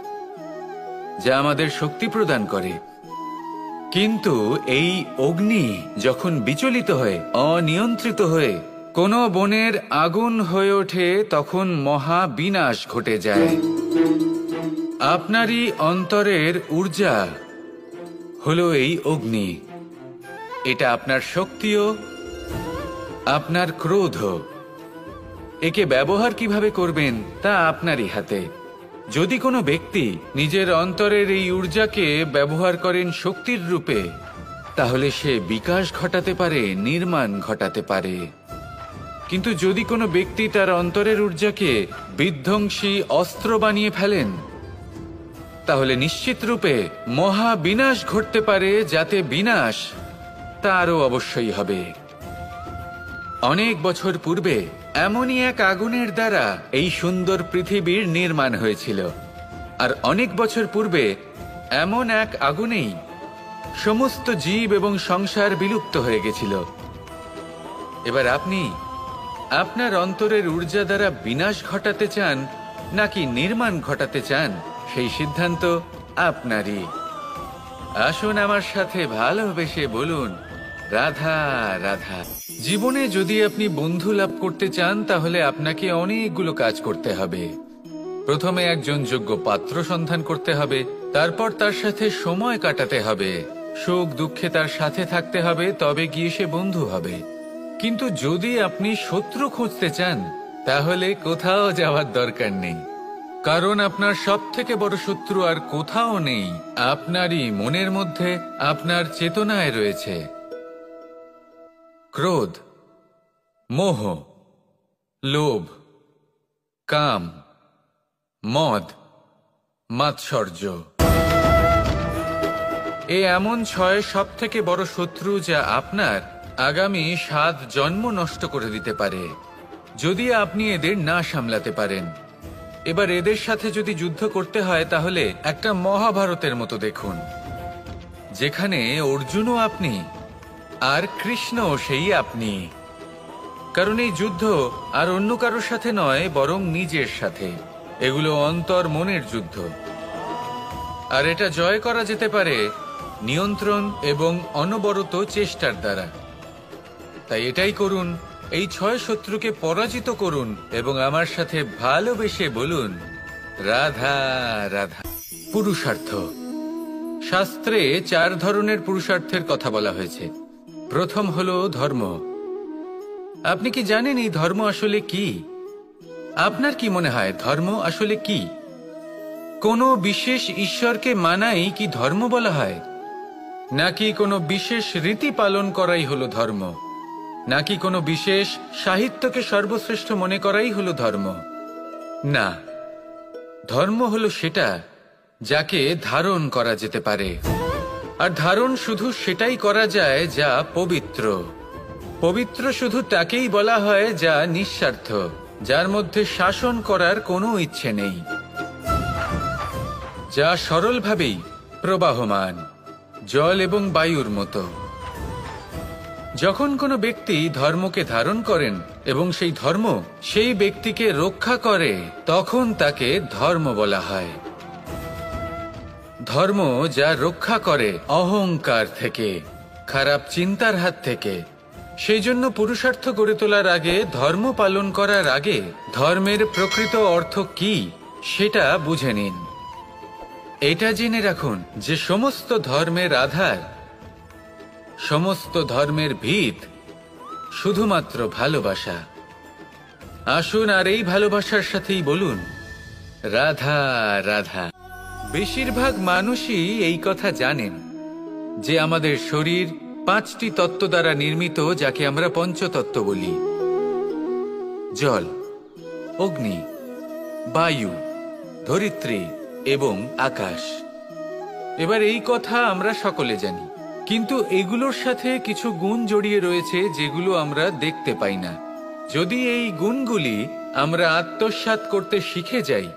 যা আমাদের শক্তি প্রদান করে। কিন্তু এই অগ্নি যখন বিচলিত হয়ে, অনিয়ন্ত্রিত হয়ে কোনো বনের আগুন হয়ে ওঠে, তখন মহা বিনাশ ঘটে যায়। আপনারই অন্তরের ঊর্জা হলো এই অগ্নি। এটা আপনার শক্তিও, আপনার ক্রোধ। একে ব্যবহার কিভাবে করবেন তা আপনারই হাতে। যদি কোনো ব্যক্তি নিজের অন্তরের এই ঊর্জাকে ব্যবহার করেন শক্তির রূপে, তাহলে সে বিকাশ ঘটাতে পারে, নির্মাণ ঘটাতে পারে। কিন্তু যদি কোনো ব্যক্তি তার অন্তরের ঊর্জাকে বিধ্বংসী অস্ত্র বানিয়ে ফেলেন, তাহলে নিশ্চিত রূপে মহা বিনাশ ঘটতে পারে। যাতে বিনাশ তারও অবশ্যই হবে। অনেক বছর পূর্বে এমনই এক আগুনের দ্বারা এই সুন্দর পৃথিবীর নির্মাণ হয়েছিল। আর অনেক বছর পূর্বে এমন এক আগুনেই সমস্ত জীব এবং সংসার বিলুপ্ত হয়ে গেছিল। এবার আপনি আপনার অন্তরের ঊর্জা দ্বারা বিনাশ ঘটাতে চান নাকি নির্মাণ ঘটাতে চান, সেই সিদ্ধান্ত আপনারই। আসুন আমার সাথে ভালোবেসে বলুন, রাধা রাধা। জীবনে যদি আপনি বন্ধু লাভ করতে চান, তাহলে আপনাকে অনেকগুলো কাজ করতে হবে। প্রথমে একজন যোগ্য পাত্র সন্ধান করতে হবে, তারপর তার সাথে সময় কাটাতে হবে, সুখ দুঃখে তার সাথে থাকতে হবে, তবে গিয়ে সে বন্ধু হবে। কিন্তু যদি আপনি শত্রু খুঁজতে চান, তাহলে কোথাও যাওয়ার দরকার নেই, কারণ আপনার সব থেকে বড় শত্রু আর কোথাও নেই, আপনারই মনের মধ্যে, আপনার চেতনায় রয়েছে। ক্রোধ, মোহ, লোভ, কাম, মদ, মাৎসর্য, এ এমন 6 সব থেকে বড় শত্রু যা আপনার আগামী 7 জন্ম নষ্ট করে দিতে পারে, যদি আপনি এদের না সামলাতে পারেন। এবার এদের সাথে যদি যুদ্ধ করতে হয়, তাহলে একটা মহাভারতের মতো দেখুন, যেখানে অর্জুনও আপনি আর কৃষ্ণও সেই আপনি। কারণ এই যুদ্ধ আর অন্য কারোর সাথে নয়, বরং নিজের সাথে। এগুলো অন্তর মনের যুদ্ধ, আর এটা জয় করা যেতে পারে নিয়ন্ত্রণ এবং অনবরত চেষ্টার দ্বারা। তাই এটাই করুন, এই 6 শত্রুকে পরাজিত করুন এবং আমার সাথে ভালোবেসে বলুন, রাধা রাধা। পুরুষার্থ। শাস্ত্রে 4 ধরনের পুরুষার্থের কথা বলা হয়েছে। প্রথম হলো ধর্ম। আপনি কি জানেন এই ধর্ম আসলে কি? আপনার কি মনে হয় ধর্ম আসলে কি? কোনো বিশেষ ঈশ্বরকে মানাই কি ধর্ম বলা হয়? নাকি কোনো বিশেষ রীতি পালন করাই হলো ধর্ম? নাকি কোনো বিশেষ সাহিত্যকে সর্বশ্রেষ্ঠ মনে করাই হলো ধর্ম? না, ধর্ম হলো সেটা যাকে ধারণ করা যেতে পারে। আর ধারণ শুধু সেটাই করা যায় যা পবিত্র। পবিত্র শুধু তাকেই বলা হয় যা নিঃস্বার্থ, যার মধ্যে শাসন করার কোনো ইচ্ছে নেই, যা সরলভাবেই প্রবাহমান, জল এবং বায়ুর মতো। যখন কোনো ব্যক্তি ধর্মকে ধারণ করেন এবং সেই ধর্ম সেই ব্যক্তিকে রক্ষা করে, তখন তাকে ধর্ম বলা হয়। ধর্ম যা রক্ষা করে অহংকার থেকে, খারাপ চিন্তার হাত থেকে। সেই জন্য পুরুষার্থ গড়ে তোলার আগে, ধর্ম পালন করার আগে ধর্মের প্রকৃত অর্থ কি সেটা বুঝে নিন। এটা জেনে রাখুন যে সমস্ত ধর্মের আধার, সমস্ত ধর্মের ভিত শুধুমাত্র ভালোবাসা। আসুন আর এই ভালোবাসার সাথেই বলুন রাধা রাধা। বেশিরভাগ মানুষই এই কথা জানেন যে আমাদের শরীর 5টি তত্ত্ব দ্বারা নির্মিত, যাকে আমরা পঞ্চতত্ত্ব বলি। জল, অগ্নি, বায়ু, ধরিত্রী এবং আকাশ। এবার এই কথা আমরা সকলে জানি, কিন্তু এগুলোর সাথে কিছু গুণ জড়িয়ে রয়েছে যেগুলো আমরা দেখতে পাই না। যদি এই গুণগুলি আমরা আত্মসাৎ করতে শিখে যাই,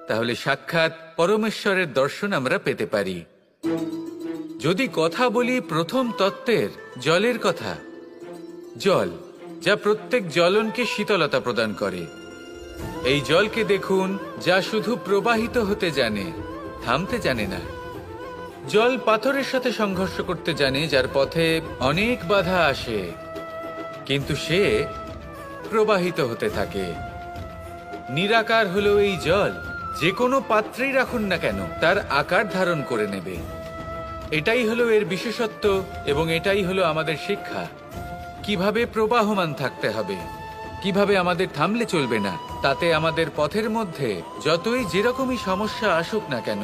তাহলে সাক্ষাৎ পরমেশ্বরের দর্শন আমরা পেতে পারি। যদি কথা বলি প্রথম তত্ত্বের, জলের কথা, জল যা প্রত্যেক জ্বলনকে শীতলতা প্রদান করে। এই জলকে দেখুন, যা শুধু প্রবাহিত হতে জানে, থামতে জানে না। জল পাথরের সাথে সংঘর্ষ করতে জানে, যার পথে অনেক বাধা আসে, কিন্তু সে প্রবাহিত হতে থাকে। নিরাকার হলো এই জল, যে কোনো পাত্রেই রাখুন না কেন তার আকার ধারণ করে নেবে। এটাই হলো এর বিশেষত্ব এবং এটাই হলো আমাদের শিক্ষা। কিভাবে প্রবাহমান থাকতে হবে, কিভাবে আমাদের থামলে চলবে না, তাতে আমাদের পথের মধ্যে যতই যেরকমই সমস্যা আসুক না কেন,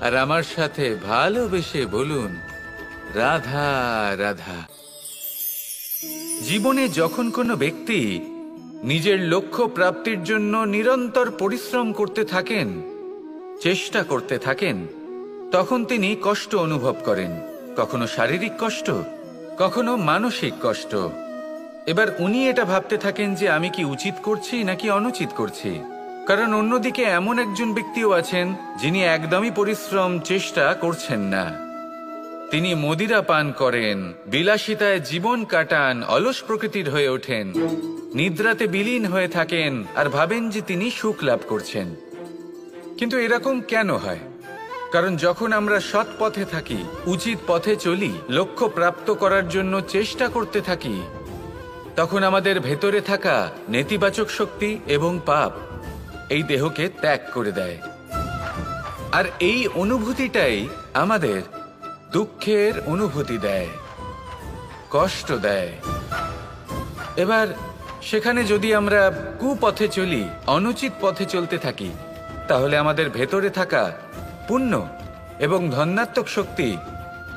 আর আমার সাথে ভালোবেসে বলুন রাধা রাধা। জীবনে যখন কোনো ব্যক্তি নিজের লক্ষ্য প্রাপ্তির জন্য নিরন্তর পরিশ্রম করতে থাকেন, চেষ্টা করতে থাকেন, তখন তিনি কষ্ট অনুভব করেন। কখনো শারীরিক কষ্ট, কখনো মানসিক কষ্ট। এবার উনি এটা ভাবতে থাকেন যে আমি কি উচিত করছি নাকি অনুচিত করছি। কারণ অন্যদিকে এমন একজন ব্যক্তিও আছেন যিনি একদমই পরিশ্রম চেষ্টা করছেন না। তিনি মদিরা পান করেন, বিলাসিতায় জীবন কাটান, অলস প্রকৃতির হয়ে ওঠেন, নিদ্রাতে বিলীন হয়ে থাকেন আর ভাবেন যে তিনি সুখ লাভ করছেন। কিন্তু এরকম কেন হয়? কারণ যখন আমরা সৎ পথে থাকি, উচিত পথে চলি, লক্ষ্য প্রাপ্ত করার জন্য চেষ্টা করতে থাকি, তখন আমাদের ভেতরে থাকা নেতিবাচক শক্তি এবং পাপ এই দেহকে ত্যাগ করে দেয়। আর এই অনুভূতিটাই আমাদের দুঃখের অনুভূতি দেয়, কষ্ট দেয়। এবার সেখানে যদি আমরা কুপথে চলি, অনুচিত পথে চলতে থাকি, তাহলে আমাদের ভেতরে থাকা পুণ্য এবং ধনাত্মক শক্তি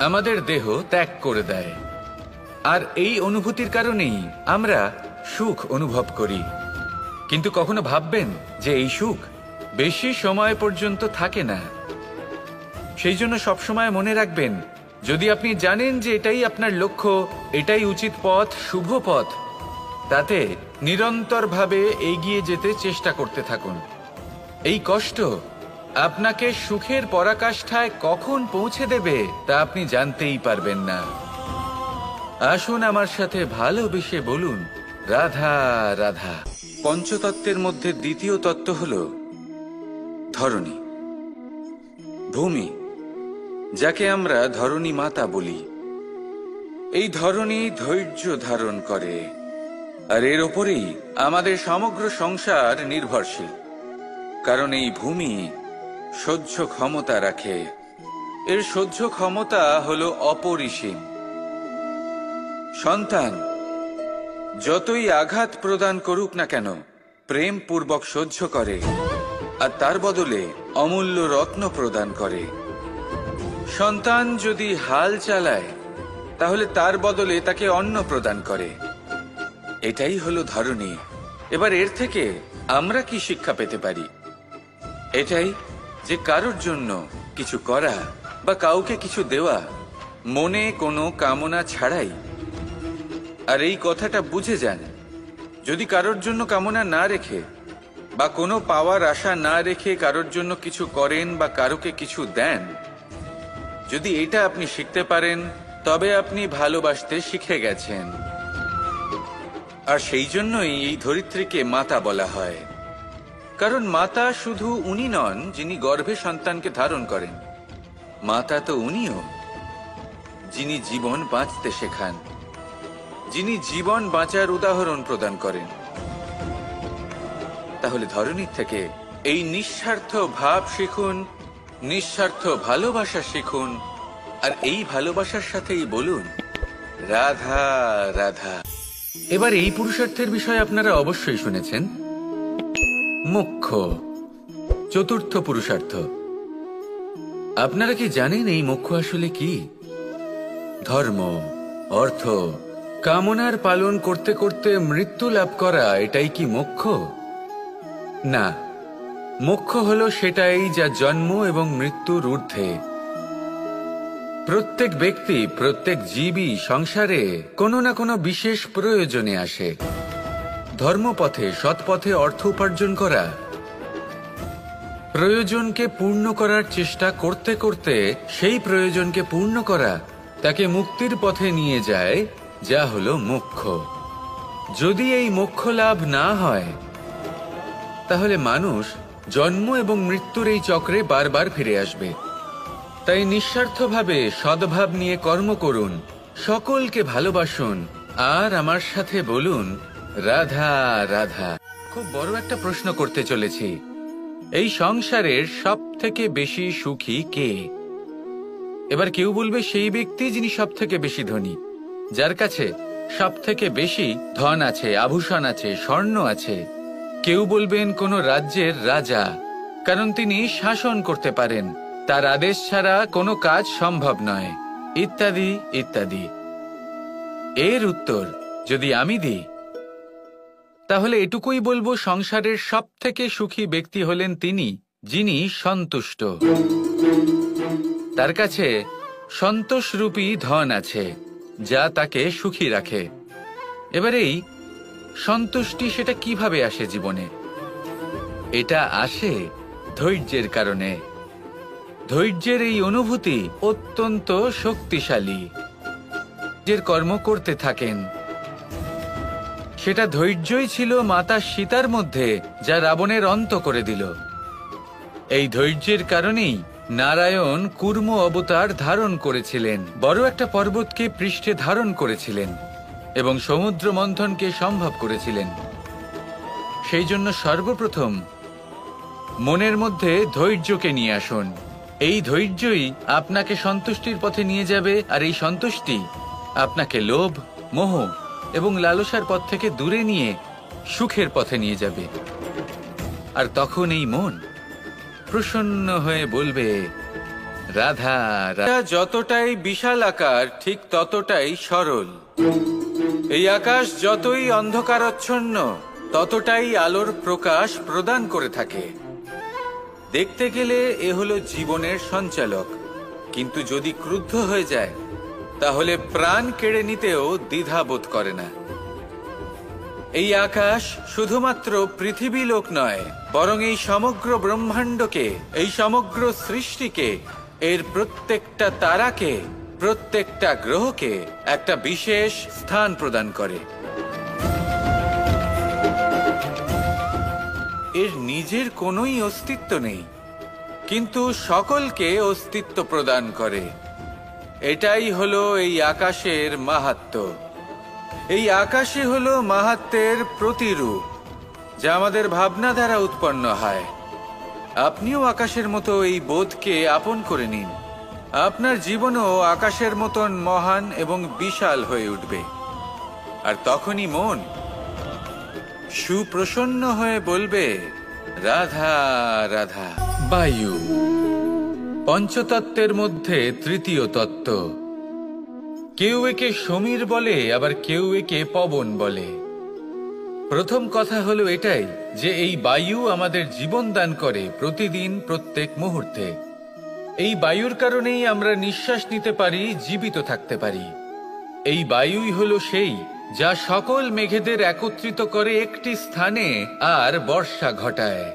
আমাদের দেহ ত্যাগ করে দেয়। আর এই অনুভূতির কারণেই আমরা সুখ অনুভব করি। কিন্তু কখনো ভাববেন যে এই সুখ বেশি সময় পর্যন্ত থাকে না। সেই জন্য সবসময় মনে রাখবেন, যদি আপনি জানেন যে এটাই আপনার লক্ষ্য, এটাই উচিত পথ, শুভ পথ, তাতে নিরন্তরভাবে এগিয়ে যেতে চেষ্টা করতে থাকুন। এই কষ্ট আপনাকে সুখের পরাকাষ্ঠায় কখন পৌঁছে দেবে তা আপনি জানতেই পারবেন না। আসুন আমার সাথে ভালোবেসে বলুন রাধা রাধা। পঞ্চতত্ত্বের মধ্যে দ্বিতীয় তত্ত্ব হল ধরণী, ভূমি, যাকে আমরা ধরণী মাতা বলি। এই ধরণী ধৈর্য ধারণ করে, আর এর ওপরেই আমাদের সমগ্র সংসার নির্ভরশীল। কারণ এই ভূমি সহ্য ক্ষমতা রাখে, এর সহ্য ক্ষমতা হলো অপরিসীম। সন্তান যতই আঘাত প্রদান করুক না কেন, প্রেম পূর্বক সহ্য করে, আর তার বদলে অমূল্য রত্ন প্রদান করে। সন্তান যদি হাল চালায়, তাহলে তার বদলে তাকে অন্ন প্রদান করে। এটাই হলো ধরণী। এবার এর থেকে আমরা কি শিক্ষা পেতে পারি? এটাই যে কারোর জন্য কিছু করা বা কাউকে কিছু দেওয়া মনে কোনো কামনা ছাড়াই। আর এই কথাটা বুঝে যান, যদি কারোর জন্য কামনা না রেখে বা কোনো পাওয়ার আশা না রেখে কারোর জন্য কিছু করেন বা কারোকে কিছু দেন, যদি এটা আপনি শিখতে পারেন, তবে আপনি ভালোবাসতে শিখে গেছেন। আর সেই জন্যই এই ধরিত্রীকে মাতা বলা হয়, কারণ মাতা শুধু উনি নন যিনি গর্ভে সন্তানকে ধারণ করেন, মাতা তো উনিও যিনি জীবন বাঁচতে শেখান, যিনি জীবন বাঁচার উদাহরণ প্রদান করেন। তাহলে ধরনীর থেকে এই নিঃস্বার্থ ভাব শিখুন, নিঃস্বার্থ ভালোবাসা শিখুন, আর এই ভালোবাসার সাথেই বলুন রাধা রাধা। এবার এই পুরুষার্থের বিষয়ে আপনারা অবশ্যই শুনেছেন, মোক্ষ, চতুর্থ পুরুষার্থ। আপনারা কি জানেন এই মোক্ষ আসলে কি? ধর্ম, অর্থ, কামনার পালন করতে করতে মৃত্যু লাভ করা, এটাই কি মোক্ষ? না, মোক্ষ হলো সেটাই যা জন্ম এবং মৃত্যুর ঊর্ধ্বে। প্রত্যেক ব্যক্তি, প্রত্যেক জীবই সংসারে কোনো না কোনো বিশেষ প্রয়োজনে আসে। ধর্মপথে, সৎপথে অর্থ উপার্জন করা, প্রয়োজনকে পূর্ণ করার চেষ্টা করতে করতে সেই প্রয়োজনকে পূর্ণ করা তাকে মুক্তির পথে নিয়ে যায়, যা হলো মোক্ষ। যদি এই মোক্ষ লাভ না হয় তাহলে মানুষ জন্ম এবং মৃত্যুর এই চক্রে বারবার ফিরে আসবে। তাই নিঃস্বার্থভাবে সদ্ভাব নিয়ে কর্ম করুন, সকলকে ভালোবাসুন, আর আমার সাথে বলুন রাধা রাধা। খুব বড় একটা প্রশ্ন করতে চলেছি, এই সংসারের সব থেকে বেশি সুখী কে? এবার কেউ বলবে সেই ব্যক্তি যিনি সব থেকে বেশি ধনী, যার কাছে সব থেকে বেশি ধন আছে, আভূষণ আছে, স্বর্ণ আছে। কেউ বলবেন কোন রাজ্যের রাজা, কারণ তিনি শাসন করতে পারেন, তার আদেশ ছাড়া কোনো কাজ সম্ভব নয়, ইত্যাদি ইত্যাদি। এর উত্তর যদি আমি দিই তাহলে এটুকুই বলবো, সংসারের সব থেকে সুখী ব্যক্তি হলেন তিনি যিনি সন্তুষ্ট। তার কাছে সন্তোষরূপী ধন আছে যা তাকে সুখী রাখে। এবার এই সন্তুষ্টি সেটা কিভাবে আসে জীবনে? এটা আসে ধৈর্যের কারণে। ধৈর্যের এই অনুভূতি অত্যন্ত শক্তিশালী। যে কর্ম করতে থাকেন, সেটা ধৈর্যই ছিল মাতা সীতার মধ্যে, যা রাবণের অন্ত করে দিল। এই ধৈর্যের কারণেই নারায়ণ কুর্ম অবতার ধারণ করেছিলেন, বড় একটা পর্বতকে পৃষ্ঠে ধারণ করেছিলেন এবং সমুদ্র মন্থনকে সম্ভব করেছিলেন। সেই জন্য সর্বপ্রথম মনের মধ্যে ধৈর্যকে নিয়ে আসুন। এই ধৈর্যই আপনাকে সন্তুষ্টির পথে নিয়ে যাবে, আর এই সন্তুষ্টি আপনাকে লোভ, মোহ এবং লালসার পথ থেকে দূরে নিয়ে সুখের পথে নিয়ে যাবে। আর তখন এই মন প্রসন্ন হয়ে বলবে রাধা রাধা। যতটাই বিশাল আকার, ঠিক ততটাই সরল। এই আকাশ যতই অন্ধকারাচ্ছন্ন, ততটাই আলোর প্রকাশ প্রদান করে থাকে। দেখতে গেলে এ হলো জীবনের সঞ্চালক, কিন্তু যদি ক্রুদ্ধ হয়ে যায় তাহলে প্রাণ কেড়ে নিতেও দ্বিধাবোধ করে না। এই আকাশ শুধুমাত্র পৃথিবী লোক নয়, বরং এই সমগ্র ব্রহ্মাণ্ডকে, এই সমগ্র সৃষ্টিকে, এর প্রত্যেকটা তারাকে, প্রত্যেকটা গ্রহকে একটা বিশেষ স্থান প্রদান করে। এর নিজের কোনোই অস্তিত্ব নেই, কিন্তু সকলকে অস্তিত্ব প্রদান করে। এটাই হলো এই আকাশের মাহাত্ম্য। এই আকাশই হলো মাহাত্ম্যের প্রতিরূপ, যা আমাদের ভাবনা দ্বারা উৎপন্ন হয়। আপনিও আকাশের মতো এই বোধকে আপন করে নিন, আপনার জীবনও আকাশের মতন মহান এবং বিশাল হয়ে উঠবে। আর তখনই মন সুপ্রসন্ন হয়ে বলবে রাধা রাধা। বায়ু পঞ্চতত্ত্বের মধ্যে তৃতীয় তত্ত্ব। কেউ একে সমীর বলে, আবার কেউ একে পবন বলে। প্রথম কথা হলো এটাই যে এই বায়ু আমাদের জীবন দান করে প্রতিদিন, প্রত্যেক মুহূর্তে। এই বায়ুর কারণেই আমরা নিঃশ্বাস নিতে পারি, জীবিত থাকতে পারি। এই বায়ুই হলো সেই যা সকল মেঘেদের একত্রিত করে একটি স্থানে আর বর্ষা ঘটায়।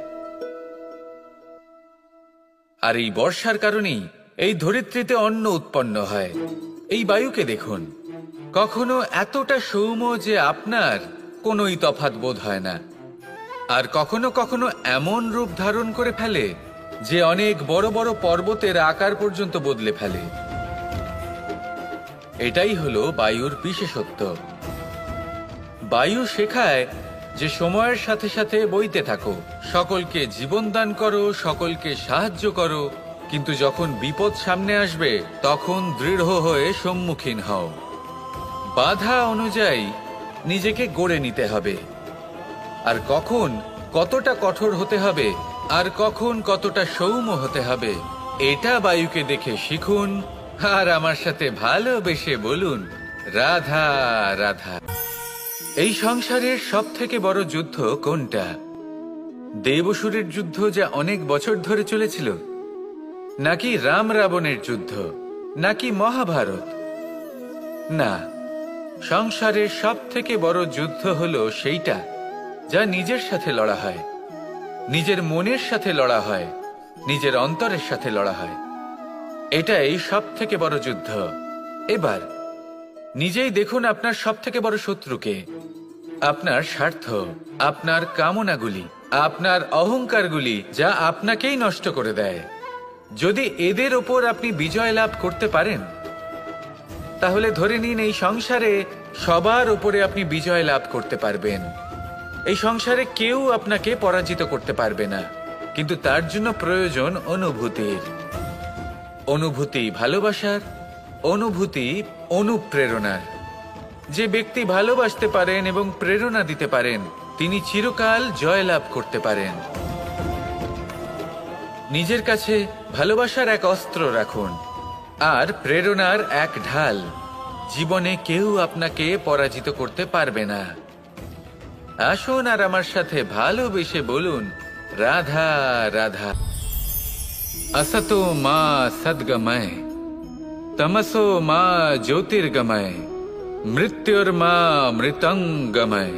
আর এই বর্ষার কারণেই এই ধরিত্রীতে অন্ন উৎপন্ন হয়। এই বায়ুকে দেখুন, কখনো এতটা সৌম্য যে আপনার কোনোই তফাৎ বোধ হয় না। আর কখনো কখনো এমন রূপ ধারণ করে ফেলে যে অনেক বড় বড় পর্বতের আকার পর্যন্ত বদলে ফেলে। এটাই হলো বায়ুর বিশেষত্ব। বায়ু শেখায় যে সময়ের সাথে সাথে বইতে থাকো, সকলকে জীবন দান করো, সকলকে সাহায্য করো, কিন্তু যখন বিপদ সামনে আসবে তখন দৃঢ় হয়ে সম্মুখীন হও। বাধা অনুযায়ী নিজেকে গড়ে নিতে হবে, আর কখন কতটা কঠোর হতে হবে আর কখন কতটা সৌম্য হতে হবে এটা বায়ুকে দেখে শিখুন। আর আমার সাথে ভালোবেসে বলুন, রাধা রাধা। এই সংসারের সব থেকে বড় যুদ্ধ কোনটা? দেব-অসুরের যুদ্ধ যা অনেক বছর ধরে চলেছিল, নাকি রাম রাবণের যুদ্ধ, নাকি মহাভারত? না, সংসারের সব থেকে বড় যুদ্ধ হলো সেইটা যা নিজের সাথে লড়া হয়, নিজের মনের সাথে লড়া হয়, নিজের অন্তরের সাথে লড়া হয়। এটাই সব থেকে বড় যুদ্ধ। এবার নিজেই দেখুন আপনার সব থেকে বড় শত্রুকে। আপনার স্বার্থ, আপনার কামনাগুলি, আপনার অহংকারগুলি, যা আপনাকেই নষ্ট করে দেয়। যদি এদের ওপর আপনি বিজয় লাভ করতে পারেন, তাহলে ধরে নিন এই সংসারে সবার উপরে আপনি বিজয় লাভ করতে পারবেন। এই সংসারে কেউ আপনাকে পরাজিত করতে পারবে না, কিন্তু তার জন্য প্রয়োজন অনুভূতির। অনুভূতি ভালোবাসার, অনুভূতি অনুপ্রেরণার। যে ব্যক্তি ভালোবাসতে পারেন এবং প্রেরণা দিতে পারেন, তিনি চিরকাল জয় লাভ করতে পারেন। নিজের কাছে ভালোবাসার এক অস্ত্র রাখুন আর প্রেরণার এক ঢাল। জীবনে কেউ আপনাকে পরাজিত করতে পারবে না। আসুন আর আমার সাথে ভালোবেসে বলুন, রাধা রাধা। असतो मा सद्गमय, तमसो मा ज्योतिर्गमय, মৃত্যুর্মা মৃতঙ্গময়।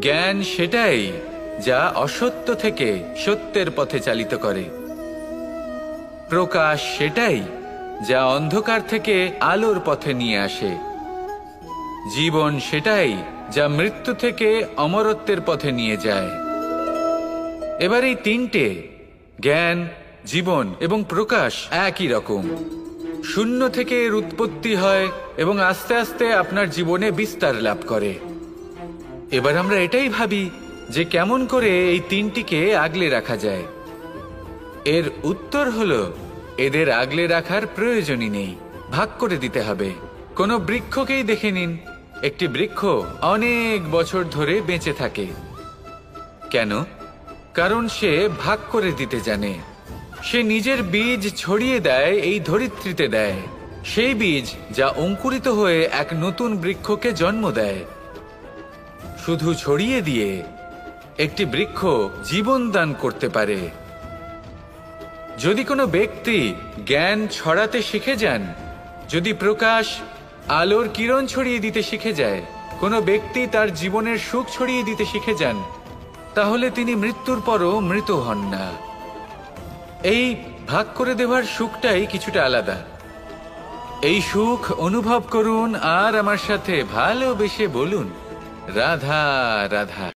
জ্ঞান সেটাই যা অসত্য থেকে সত্যের পথে চালিত করে। প্রকাশ সেটাই যা অন্ধকার থেকে আলোর পথে নিয়ে আসে। জীবন সেটাই যা মৃত্যু থেকে অমরত্বের পথে নিয়ে যায়। এবার এই তিনটে, জ্ঞান, জীবন এবং প্রকাশ, একই রকম। শূন্য থেকে এর উৎপত্তি হয় এবং আস্তে আস্তে আপনার জীবনে বিস্তার লাভ করে। এবার আমরা এটাই ভাবি যে কেমন করে এই তিনটিকে আগলে রাখা যায়। এর উত্তর হলো, এদের আগলে রাখার প্রয়োজনই নেই, ভাগ করে দিতে হবে। কোনো বৃক্ষকেই দেখে নিন, একটি বৃক্ষ অনেক বছর ধরে বেঁচে থাকে। কেন? কারণ সে ভাগ করে দিতে জানে। সে নিজের বীজ ছড়িয়ে দেয়, এই ধরিত্রীতে দেয়, সেই বীজ যা অঙ্কুরিত হয়ে এক নতুন বৃক্ষকে জন্ম দেয়। শুধু ছড়িয়ে দিয়ে একটি বৃক্ষ জীবন দান করতে পারে। যদি কোনো ব্যক্তি জ্ঞান ছড়াতে শিখে যান, যদি প্রকাশ, আলোর কিরণ ছড়িয়ে দিতে শিখে যায়, কোনো ব্যক্তি তার জীবনের সুখ ছড়িয়ে দিতে শিখে যান, তাহলে তিনি মৃত্যুর পরও মৃত হন না। এই ভাগ করে দেওয়ার সুখটাই কিছুটা আলাদা। এই সুখ অনুভব করুন আর আমার সাথে ভালোবেসে বলুন, রাধা রাধা।